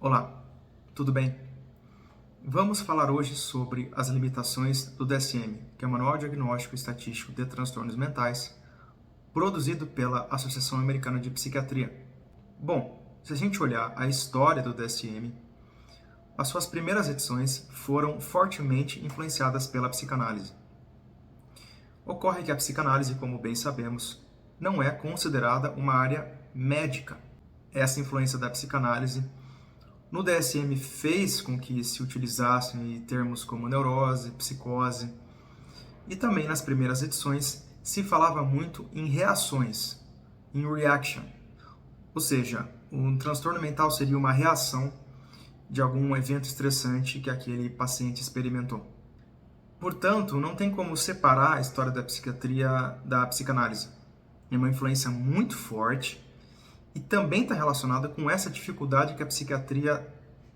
Olá, tudo bem? Vamos falar hoje sobre as limitações do DSM, que é o Manual Diagnóstico e Estatístico de Transtornos Mentais, produzido pela Associação Americana de Psiquiatria. Bom, se a gente olhar a história do DSM, as suas primeiras edições foram fortemente influenciadas pela psicanálise. Ocorre que a psicanálise, como bem sabemos, não é considerada uma área médica. Essa influência da psicanálise no DSM fez com que se utilizassem termos como neurose, psicose, e também nas primeiras edições se falava muito em reações, em reaction, ou seja, um transtorno mental seria uma reação de algum evento estressante que aquele paciente experimentou. Portanto, não tem como separar a história da psiquiatria da psicanálise. É uma influência muito forte e também está relacionada com essa dificuldade que a psiquiatria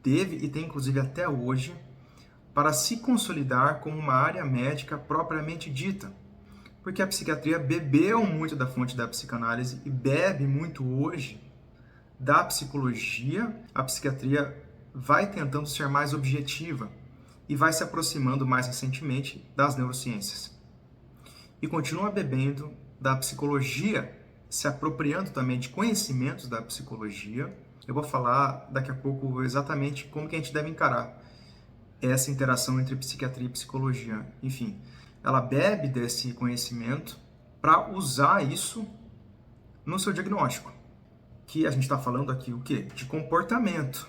teve e tem inclusive até hoje para se consolidar como uma área médica propriamente dita. Porque a psiquiatria bebeu muito da fonte da psicanálise e bebe muito hoje da psicologia. A psiquiatria vai tentando ser mais objetiva e vai se aproximando mais recentemente das neurociências. E continua bebendo da psicologia, se apropriando também de conhecimentos da psicologia. Eu vou falar daqui a pouco exatamente como que a gente deve encarar essa interação entre psiquiatria e psicologia. Enfim, ela bebe desse conhecimento para usar isso no seu diagnóstico. Que a gente está falando aqui o quê? De comportamento.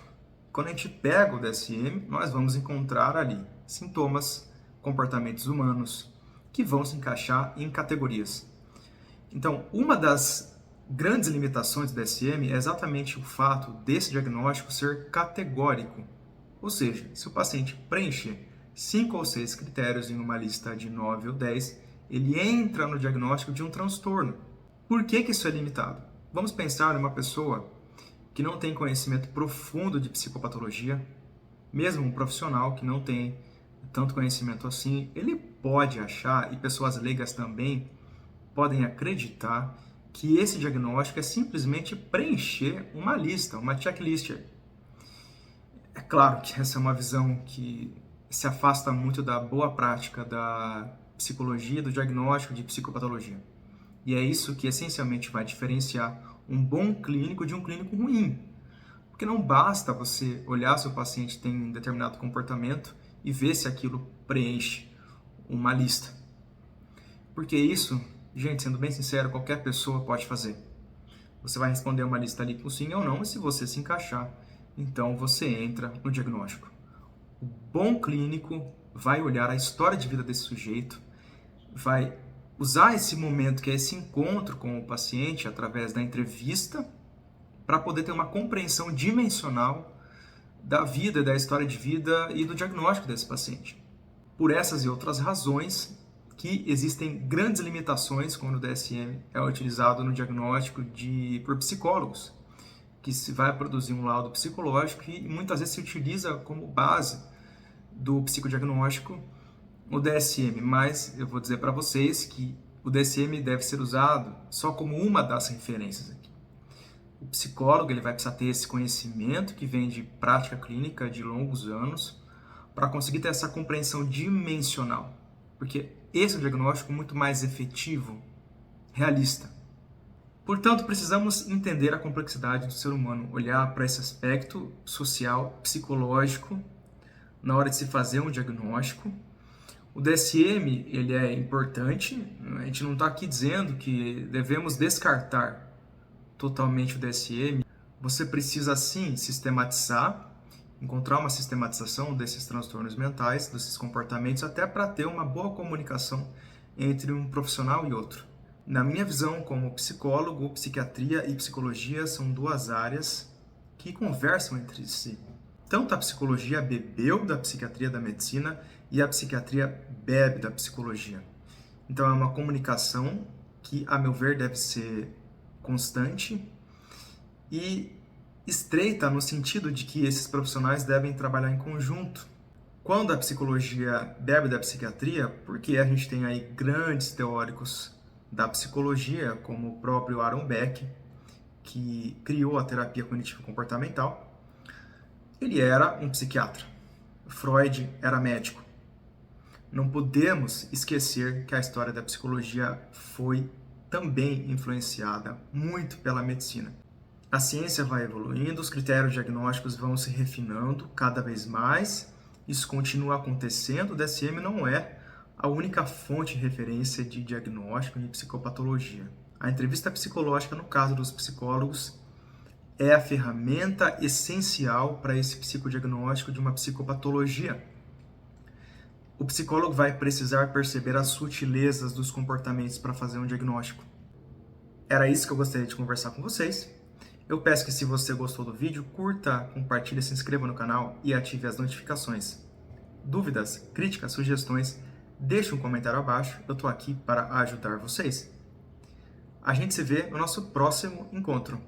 Quando a gente pega o DSM, nós vamos encontrar ali sintomas, comportamentos humanos, que vão se encaixar em categorias. Então, uma das grandes limitações do DSM é exatamente o fato desse diagnóstico ser categórico. Ou seja, se o paciente preencher 5 ou 6 critérios em uma lista de 9 ou 10, ele entra no diagnóstico de um transtorno. Por que isso é limitado? Vamos pensar em uma pessoa que não tem conhecimento profundo de psicopatologia, mesmo um profissional que não tem tanto conhecimento assim, ele pode achar, e pessoas leigas também podem acreditar, que esse diagnóstico é simplesmente preencher uma lista, uma checklist. É claro que essa é uma visão que se afasta muito da boa prática da psicologia, do diagnóstico de psicopatologia. E é isso que essencialmente vai diferenciar um bom clínico de um clínico ruim. Porque não basta você olhar se o paciente tem um determinado comportamento e ver se aquilo preenche uma lista. Porque isso, gente, sendo bem sincero, qualquer pessoa pode fazer. Você vai responder uma lista ali com sim ou não, e se você se encaixar, então você entra no diagnóstico. O bom clínico vai olhar a história de vida desse sujeito, vai usar esse momento, que é esse encontro com o paciente, através da entrevista, para poder ter uma compreensão dimensional da vida, da história de vida e do diagnóstico desse paciente. Por essas e outras razões, que existem grandes limitações quando o DSM é utilizado no diagnóstico por psicólogos, que se vai produzir um laudo psicológico e muitas vezes se utiliza como base do psicodiagnóstico o DSM, mas eu vou dizer para vocês que o DSM deve ser usado só como uma das referências aqui. O psicólogo ele vai precisar ter esse conhecimento que vem de prática clínica de longos anos para conseguir ter essa compreensão dimensional, porque esse é um diagnóstico muito mais efetivo, realista. Portanto, precisamos entender a complexidade do ser humano, olhar para esse aspecto social, psicológico, na hora de se fazer um diagnóstico. O DSM ele é importante, a gente não está aqui dizendo que devemos descartar totalmente o DSM. Você precisa sim sistematizar, encontrar uma sistematização desses transtornos mentais, desses comportamentos, até para ter uma boa comunicação entre um profissional e outro. Na minha visão, como psicólogo, psiquiatria e psicologia são duas áreas que conversam entre si. Tanto a psicologia bebeu da psiquiatria da medicina e a psiquiatria bebe da psicologia. Então é uma comunicação que, a meu ver, deve ser constante e estreita no sentido de que esses profissionais devem trabalhar em conjunto. Quando a psicologia bebe da psiquiatria, porque a gente tem aí grandes teóricos da psicologia, como o próprio Aaron Beck, que criou a terapia cognitivo-comportamental, Ele era um psiquiatra. Freud era médico. Não podemos esquecer que a história da psicologia foi também influenciada muito pela medicina. A ciência vai evoluindo, os critérios diagnósticos vão se refinando cada vez mais. Isso continua acontecendo. O DSM não é a única fonte de referência de diagnóstico de psicopatologia. A entrevista psicológica, no caso dos psicólogos, é a ferramenta essencial para esse psicodiagnóstico de uma psicopatologia. O psicólogo vai precisar perceber as sutilezas dos comportamentos para fazer um diagnóstico. Era isso que eu gostaria de conversar com vocês. Eu peço que, se você gostou do vídeo, curta, compartilhe, se inscreva no canal e ative as notificações. Dúvidas, críticas, sugestões, deixe um comentário abaixo. Eu estou aqui para ajudar vocês. A gente se vê no nosso próximo encontro.